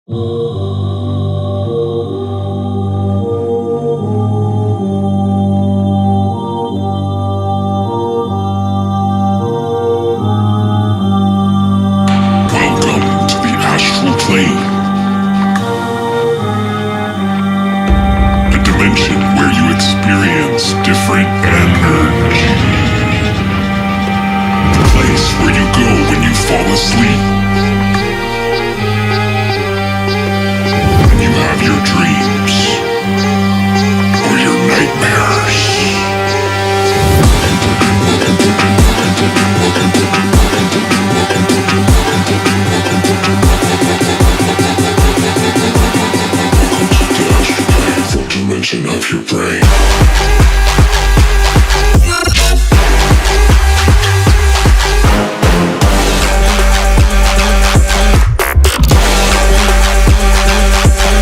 Welcome to the astral plane, a dimension where you experience different energy. The place where you go when you fall asleep, when you have your dreams or your nightmares. Dimension of your brain.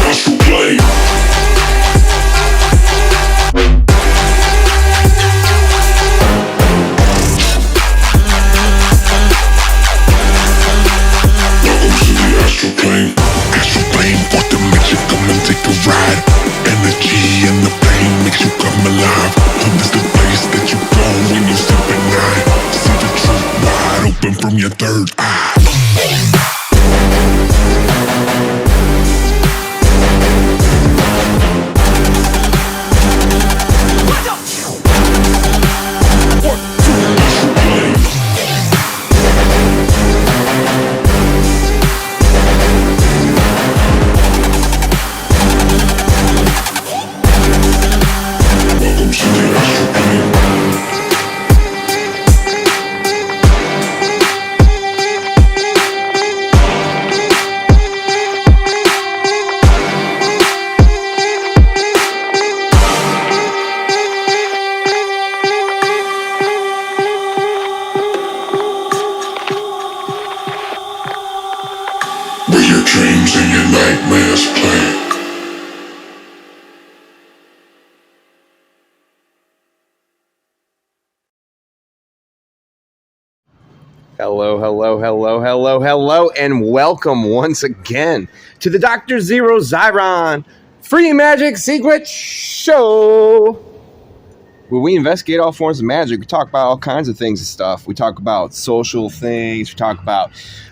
Astral plane. Welcome to the astral plane. Astral plane, what dimension? Come and take a ride. Energy and the pain makes you come alive. Home is the place that you go when you sleep at night. See the truth wide open from your third eye. Where your dreams and your nightmares play. Hello, and welcome once again to the Dr. Zeero Xiron Free Magic Secret Show, where we investigate all forms of magic. We talk about all kinds of things and stuff. We talk about social things. We talk about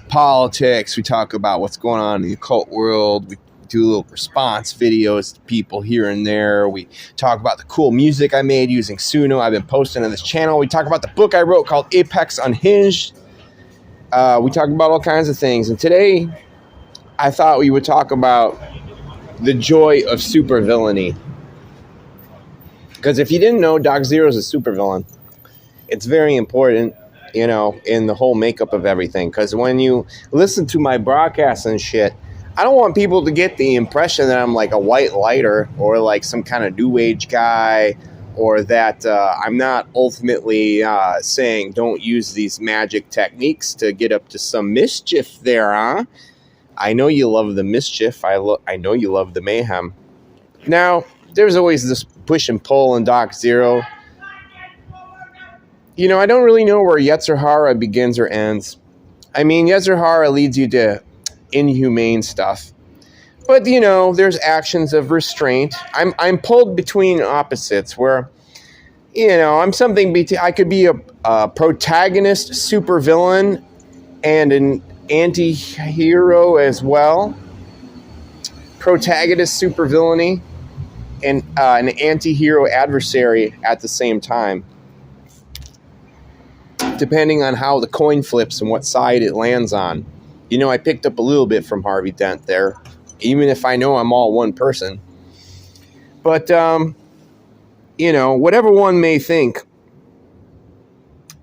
politics. We talk about what's going on in the occult world. We do little response videos to people here and there. We talk about the cool music I made using Suno. I've been posting on this channel. We talk about the book I wrote called Apex Unhinged. We talk about all kinds of things. And today, I thought we would talk about the joy of supervillainy. Because if you didn't know, Doc Zero is a supervillain. It's very important, you know, in the whole makeup of everything. Because when you listen to my broadcasts and shit, I don't want people to get the impression that I'm like a white lighter or like some kind of new age guy, or that I'm not ultimately saying don't use these magic techniques to get up to some mischief there, huh? I know you love the mischief. I know you love the mayhem. Now, there's always this push and pull in Doc Zero. You know, I don't really know where Yetzer Hara begins or ends. I mean, Yetzer Hara leads you to inhumane stuff. But, you know, there's actions of restraint. I'm pulled between opposites where, you know, I'm something I could be a protagonist supervillain and an anti-hero as well. Protagonist supervillainy and an anti-hero adversary at the same time, depending on how the coin flips and what side it lands on. You know, I picked up a little bit from Harvey Dent there, even if I know I'm all one person. But, you know, whatever one may think,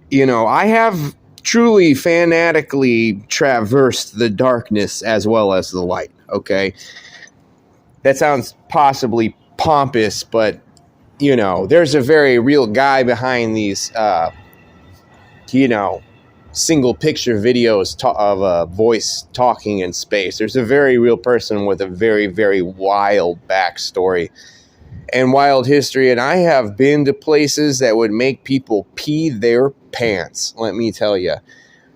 you know, I have truly fanatically traversed the darkness as well as the light, okay? That sounds possibly pompous, but, you know, there's a very real guy behind these, you know, single picture videos of a voice talking in space. There's a very real person with a very, very wild backstory and wild history. And I have been to places that would make people pee their pants. Let me tell you,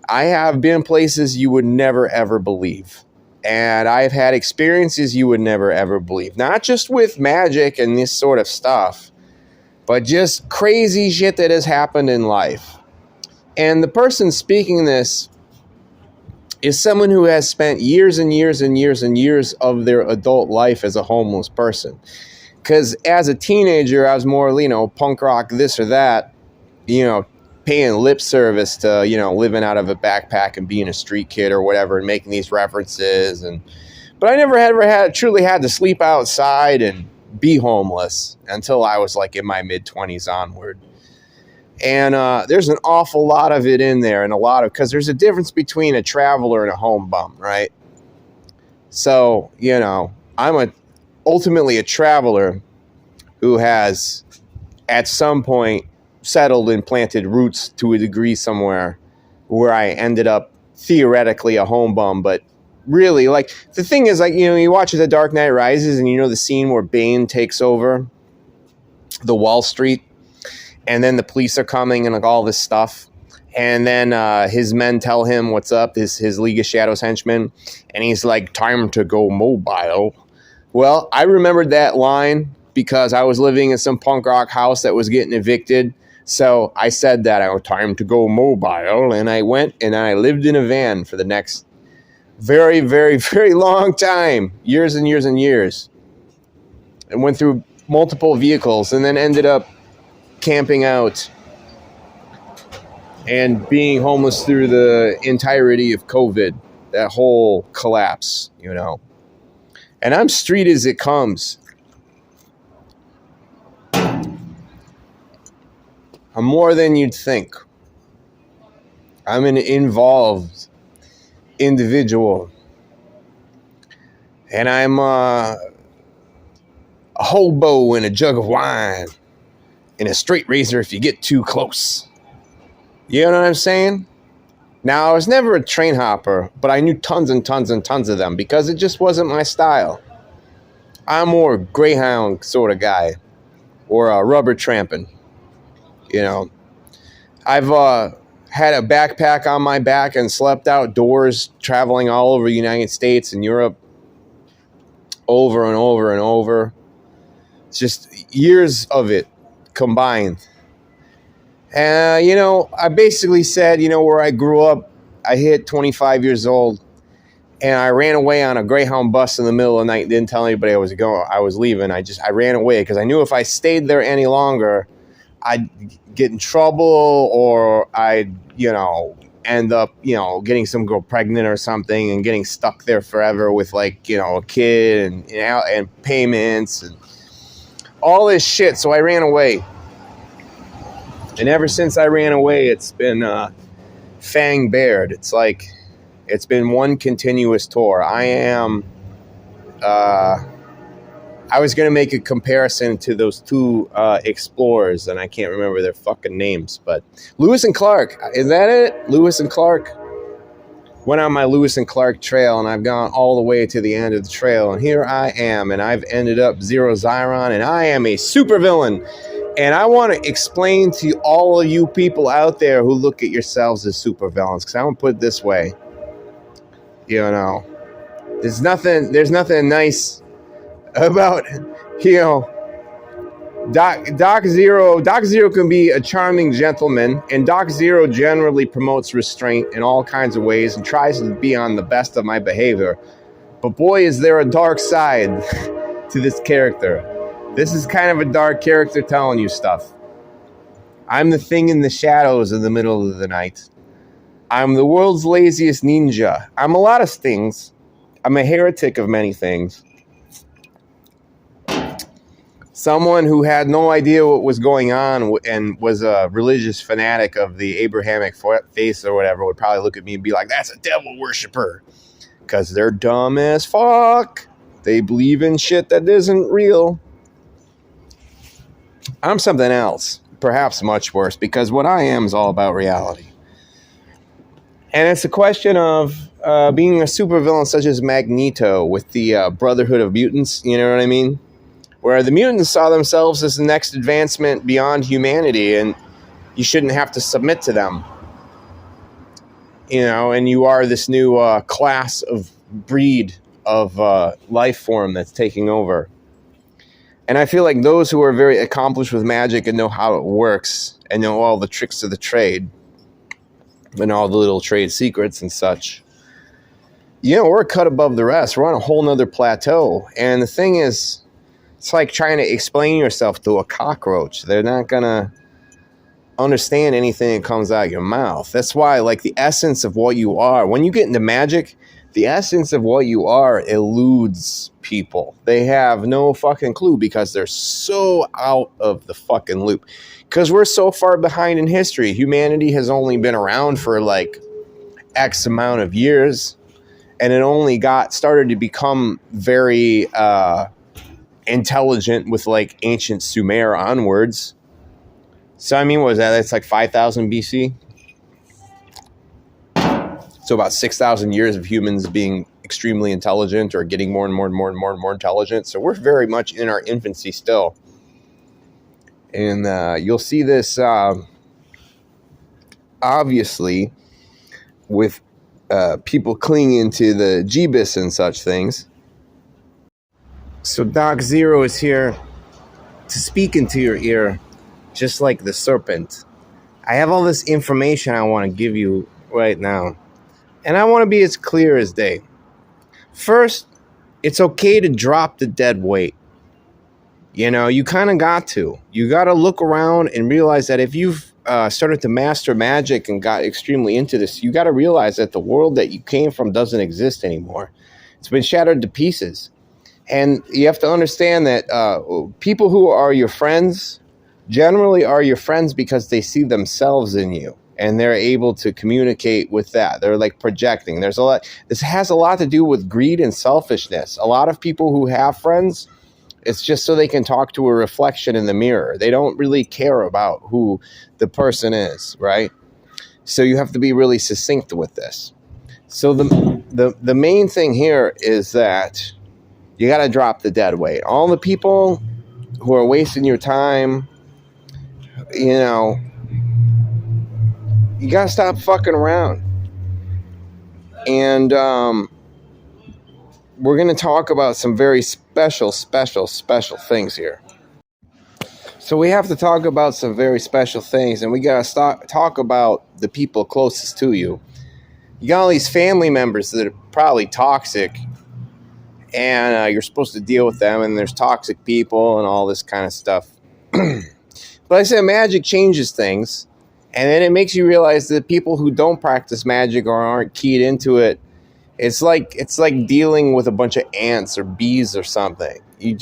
I have been places you would never, ever believe. And I've had experiences you would never, ever believe. Not just with magic and this sort of stuff, but just crazy shit that has happened in life. And the person speaking this is someone who has spent years and years and years and years of their adult life as a homeless person. Because as a teenager, I was more, punk rock, this or that, paying lip service to, living out of a backpack and being a street kid or whatever and making these references. But I never truly had to sleep outside and be homeless until I was like in my mid-20s onward. And there's an awful lot of it in there, and because there's a difference between a traveler and a home bum, right? So, I'm ultimately a traveler who has at some point settled and planted roots to a degree somewhere where I ended up theoretically a home bum. But really, the thing is, you watch The Dark Knight Rises and the scene where Bane takes over the Wall Street, and then the police are coming and all this stuff. And then his men tell him what's up, his League of Shadows henchmen. And he's like, time to go mobile. Well, I remembered that line because I was living in some punk rock house that was getting evicted. So I said that, time to go mobile. And I went and I lived in a van for the next very, very, very long time. Years and years and years. And went through multiple vehicles and then ended up camping out and being homeless through the entirety of COVID, that whole collapse, And I'm street as it comes. I'm more than you'd think. I'm an involved individual. And I'm a hobo in a jug of wine. In a straight razor if you get too close. You know what I'm saying? Now, I was never a train hopper, but I knew tons and tons and tons of them because it just wasn't my style. I'm more a Greyhound sort of guy or a rubber tramping. I've had a backpack on my back and slept outdoors traveling all over the United States and Europe over and over and over. It's just years of it combined. I basically said, where I grew up, I hit 25 years old and I ran away on a Greyhound bus in the middle of the night. Didn't tell anybody I was leaving. I ran away because I knew if I stayed there any longer, I'd get in trouble or I'd, end up, getting some girl pregnant or something and getting stuck there forever with a kid and payments and all this shit. So I ran away. And ever since I ran away, it's been fang-bared. It's been one continuous tour. I was going to make a comparison to those two explorers, and I can't remember their fucking names, but Lewis and Clark. Is that it? Lewis and Clark? Went on my Lewis and Clark trail, and I've gone all the way to the end of the trail, and here I am, and I've ended up Zeero Xiron, and I am a supervillain. And I want to explain to all of you people out there who look at yourselves as supervillains, because I want to put it this way. There's nothing nice about, Doc Zeero. Doc Zeero can be a charming gentleman, and Doc Zeero generally promotes restraint in all kinds of ways and tries to be on the best of my behavior. But boy, is there a dark side to this character. This is kind of a dark character telling you stuff. I'm the thing in the shadows in the middle of the night. I'm the world's laziest ninja. I'm a lot of things. I'm a heretic of many things. Someone who had no idea what was going on and was a religious fanatic of the Abrahamic faith or whatever would probably look at me and be like, that's a devil worshiper. Because they're dumb as fuck. They believe in shit that isn't real. I'm something else, perhaps much worse, because what I am is all about reality. And it's a question of being a supervillain such as Magneto with the Brotherhood of Mutants, you know what I mean? Where the mutants saw themselves as the next advancement beyond humanity, and you shouldn't have to submit to them. And you are this new class of breed of life form that's taking over. And I feel like those who are very accomplished with magic and know how it works and know all the tricks of the trade and all the little trade secrets and such, we're cut above the rest. We're on a whole nother plateau. And the thing is, it's like trying to explain yourself to a cockroach. They're not going to understand anything that comes out of your mouth. That's why, like, the essence of what you are, when you get into magic, the essence of what you are eludes people. They have no fucking clue because they're so out of the fucking loop. Because we're so far behind in history. Humanity has only been around for like X amount of years. And it only started to become very intelligent with like ancient Sumer onwards. So, I mean, what was that? That's like 5,000 BC. So about 6,000 years of humans being extremely intelligent or getting more and more and more and more and more intelligent. So we're very much in our infancy still. And you'll see this obviously with people clinging to the Jeebus and such things. So Doc Zeero is here to speak into your ear, just like the serpent. I have all this information I want to give you right now. And I want to be as clear as day. First, it's okay to drop the dead weight. You kind of got to. You got to look around and realize that if you've started to master magic and got extremely into this, you got to realize that the world that you came from doesn't exist anymore. It's been shattered to pieces. And you have to understand that people who are your friends generally are your friends because they see themselves in you. And they're able to communicate with that. They're like projecting. This has a lot to do with greed and selfishness. A lot of people who have friends, it's just so they can talk to a reflection in the mirror. They don't really care about who the person is, right? So you have to be really succinct with this. So the main thing here is that you got to drop the dead weight. All the people who are wasting your time, you got to stop fucking around. And we're going to talk about some very special things here. So we have to talk about some very special things, and we got to talk about the people closest to you. You got all these family members that are probably toxic, and you're supposed to deal with them, and there's toxic people and all this kind of stuff. But I said magic changes things. And then it makes you realize that people who don't practice magic or aren't keyed into it, it's like dealing with a bunch of ants or bees or something. You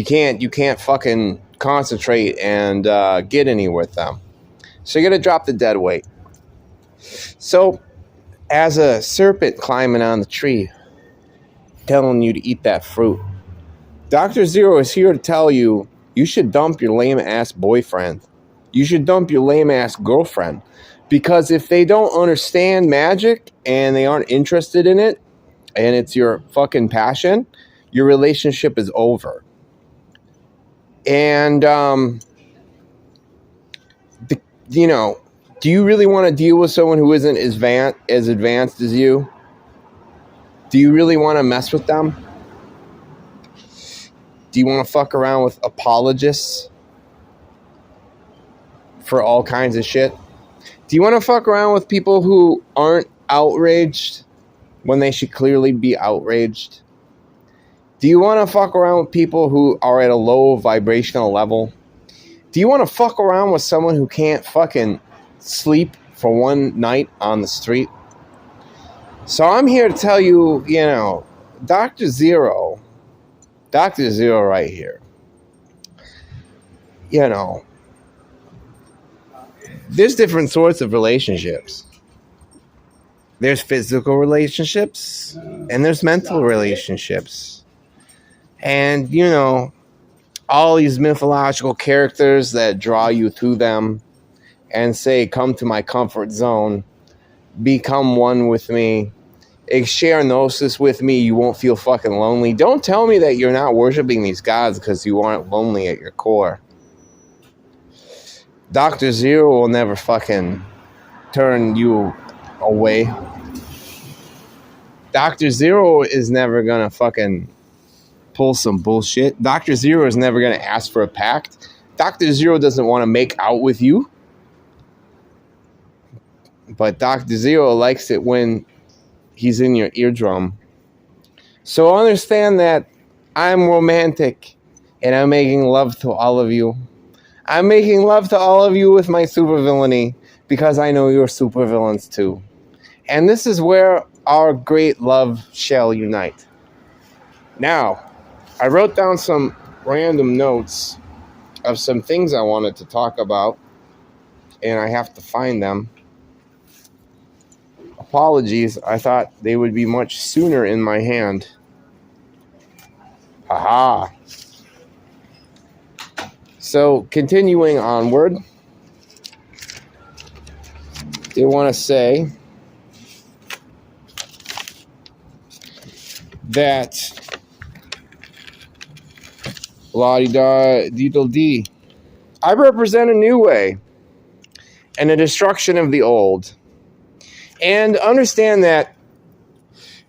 can't fucking concentrate and get anywhere with them. So you got to drop the dead weight. So as a serpent climbing on the tree, telling you to eat that fruit, Dr. Zeero is here to tell you should dump your lame ass boyfriend. You should dump your lame-ass girlfriend. Because if they don't understand magic and they aren't interested in it, and it's your fucking passion, your relationship is over. And, do you really want to deal with someone who isn't as advanced as you? Do you really want to mess with them? Do you want to fuck around with apologists for all kinds of shit? Do you want to fuck around with people who aren't outraged when they should clearly be outraged? Do you want to fuck around with people who are at a low vibrational level? Do you want to fuck around with someone who can't fucking sleep for one night on the street? So I'm here to tell you, Dr. Zeero right here, there's different sorts of relationships. There's physical relationships and there's mental relationships. And, all these mythological characters that draw you to them and say, come to my comfort zone, become one with me, share gnosis with me, you won't feel fucking lonely. Don't tell me that you're not worshiping these gods because you aren't lonely at your core. Dr. Zeero will never fucking turn you away. Dr. Zeero is never going to fucking pull some bullshit. Dr. Zeero is never going to ask for a pact. Dr. Zeero doesn't want to make out with you. But Dr. Zeero likes it when he's in your eardrum. So understand that I'm romantic and I'm making love to all of you. I'm making love to all of you with my supervillainy because I know you're supervillains too. And this is where our great love shall unite. Now, I wrote down some random notes of some things I wanted to talk about, and I have to find them. Apologies, I thought they would be much sooner in my hand. Haha. So, continuing onward, they want to say that la-di-da-dee-dee-dee, I represent a new way and a destruction of the old. And understand that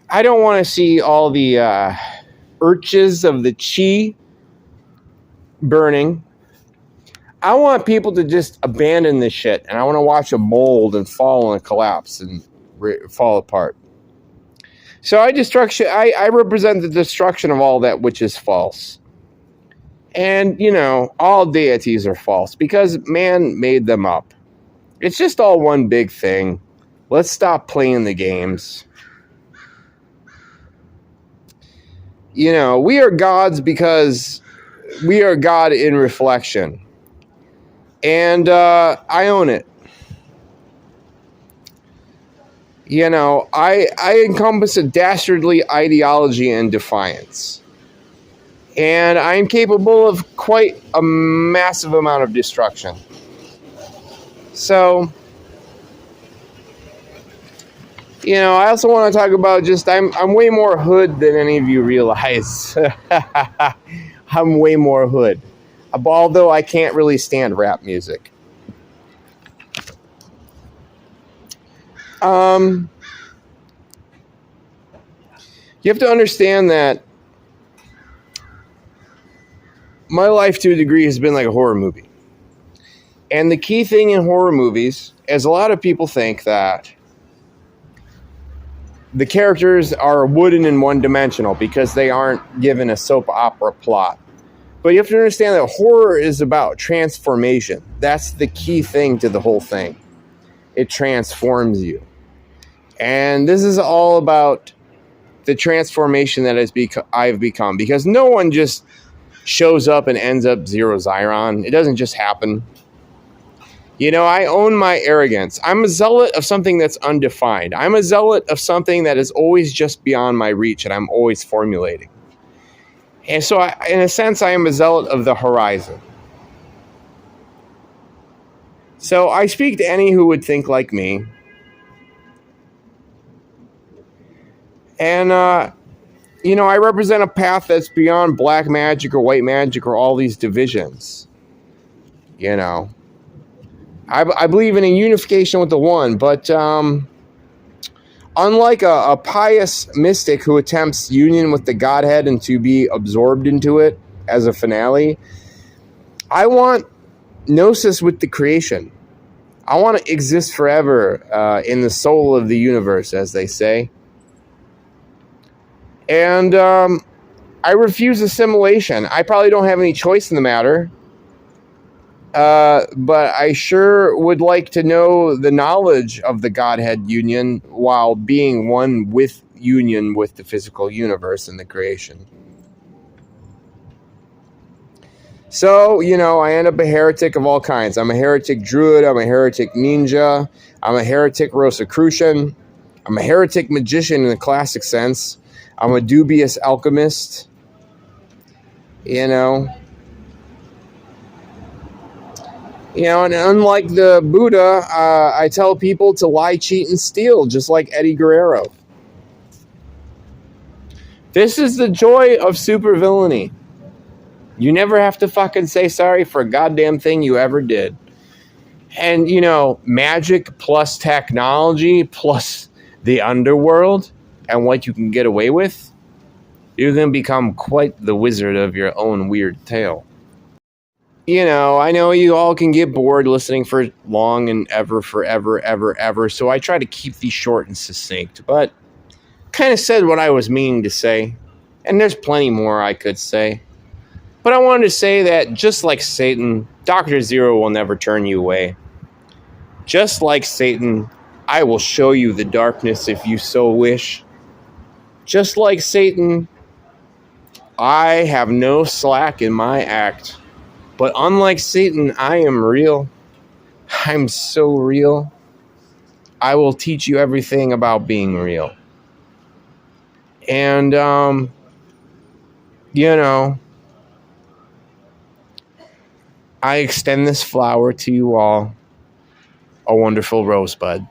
I don't want to see all the urches of the chi burning. I want people to just abandon this shit, and I want to watch them mold and fall and collapse and fall apart. So I represent the destruction of all that which is false. And, all deities are false because man made them up. It's just all one big thing. Let's stop playing the games. We are gods because we are God in reflection. And I own it. I encompass a dastardly ideology and defiance. And I'm capable of quite a massive amount of destruction. So, I also want to talk about I'm way more hood than any of you realize. I'm way more hood. Although I can't really stand rap music. You have to understand that my life to a degree has been like a horror movie. And the key thing in horror movies is a lot of people think that the characters are wooden and one-dimensional because they aren't given a soap opera plot. But you have to understand that horror is about transformation. That's the key thing to the whole thing. It transforms you. And this is all about the transformation that I've become. Because no one just shows up and ends up Zeero Xiron. It doesn't just happen. I own my arrogance. I'm a zealot of something that's undefined. I'm a zealot of something that is always just beyond my reach and I'm always formulating. And so, in a sense, I am a zealot of the horizon. So I speak to any who would think like me. And, I represent a path that's beyond black magic or white magic or all these divisions. I believe in a unification with the one, but unlike a pious mystic who attempts union with the Godhead and to be absorbed into it as a finale, I want gnosis with the creation. I want to exist forever in the soul of the universe, as they say. And I refuse assimilation. I probably don't have any choice in the matter. But I sure would like to know the knowledge of the Godhead union while being one with union with the physical universe and the creation. So, I end up a heretic of all kinds. I'm a heretic druid. I'm a heretic ninja. I'm a heretic Rosicrucian. I'm a heretic magician in the classic sense. I'm a dubious alchemist. And unlike the Buddha, I tell people to lie, cheat, and steal, just like Eddie Guerrero. This is the joy of supervillainy. You never have to fucking say sorry for a goddamn thing you ever did. And, magic plus technology plus the underworld and what you can get away with, you're going to become quite the wizard of your own weird tale. You know, I know you all can get bored listening for long and forever, so I try to keep these short and succinct, but kind of said what I was meaning to say, and there's plenty more I could say. But I wanted to say that just like Satan, Dr. Zeero will never turn you away. Just like Satan, I will show you the darkness if you so wish. Just like Satan, I have no slack in my act. But unlike Satan, I am real. I'm so real. I will teach you everything about being real. And, you know, I extend this flower to you all, a wonderful rosebud,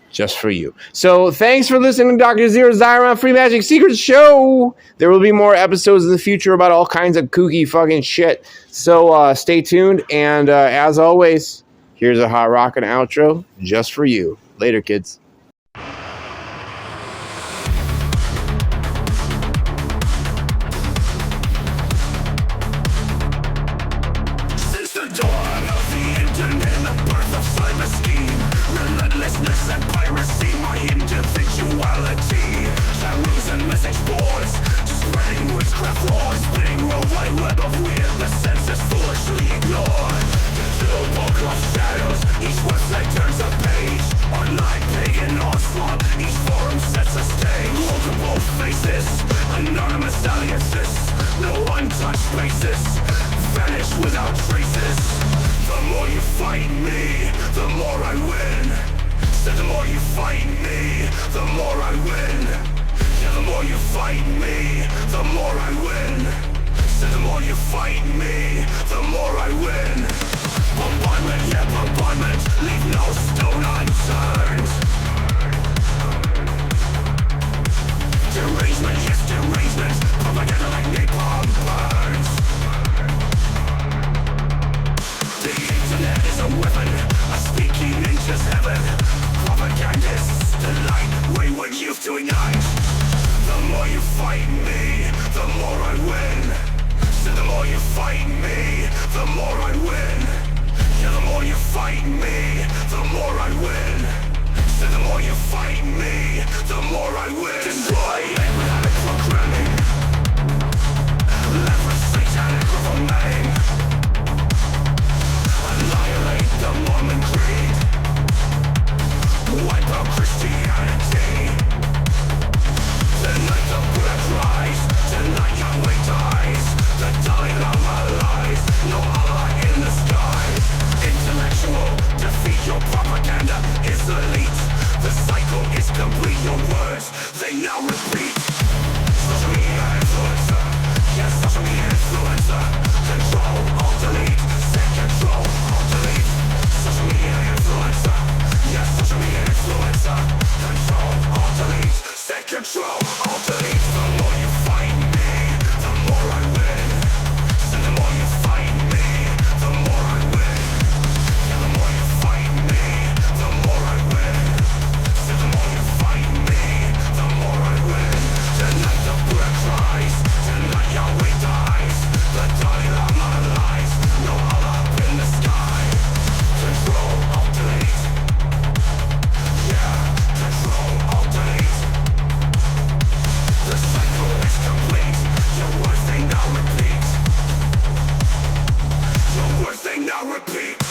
just for you. So thanks for listening to Dr. Zeero Xiron Free Magic Secrets Show. There will be more episodes in the future about all kinds of kooky fucking shit. So stay tuned. And as always, here's a hot rockin' outro just for you. Later, kids. Since the dawn of the internet, the birth of cyber scheme, relentlessness and piracy, my individuality, taboos and message boards, spreading witchcraft laws, spinning worldwide web of weird, the senses foolishly ignored. Digital book of shadows, each website turns a page, online pagan onslaught, each forum sets a stage. Multiple faces, anonymous alliances, no untouched bases, vanish without traces. The more you fight me, the more I win. Said the more you fight me, the more I win. Yeah, the more you fight me, the more I win. Said the more you fight me, the more I win. Bombardment, yeah, bombardment, leave no stone unturned. Derangement, yes, derangement, propaganda like napalm burns. The internet is a weapon, a speaking nature's heaven. Propagandists delight wayward youth to ignite. The more you fight me, the more I win. So the more you fight me, the more I win. Yeah, the more you fight me, the more I win. So the more you fight me, the more I win. Destroy embryonic programming, leverage satanic reforming, annihilate the Mormon creed, wipe out Christianity. Tonight the Buddha cries, tonight Yahweh dies. The Dalai Lama lies, no Allah in the skies. Intellectual, defeat your propaganda is elite. The cycle is complete, your words, they now repeat. Social media influencer, yes, social media influencer. Control, alt delete, set control, alt delete. Social media influencer, yes, social media influencer. Control, alt delete, set control, alt delete. The more you fight me, the more I win. So the more you fight me, the more I win. Yeah, the more you fight me, the more I win. So the more you fight me, the more I win. Tonight the Buddha cries, tonight Yahweh dies. The Dalai Lama lies, no Allah in the sky. Control, alt delete. Yeah, control, alt delete. The cycle is complete. Your words they now repeat. Your words they now repeat.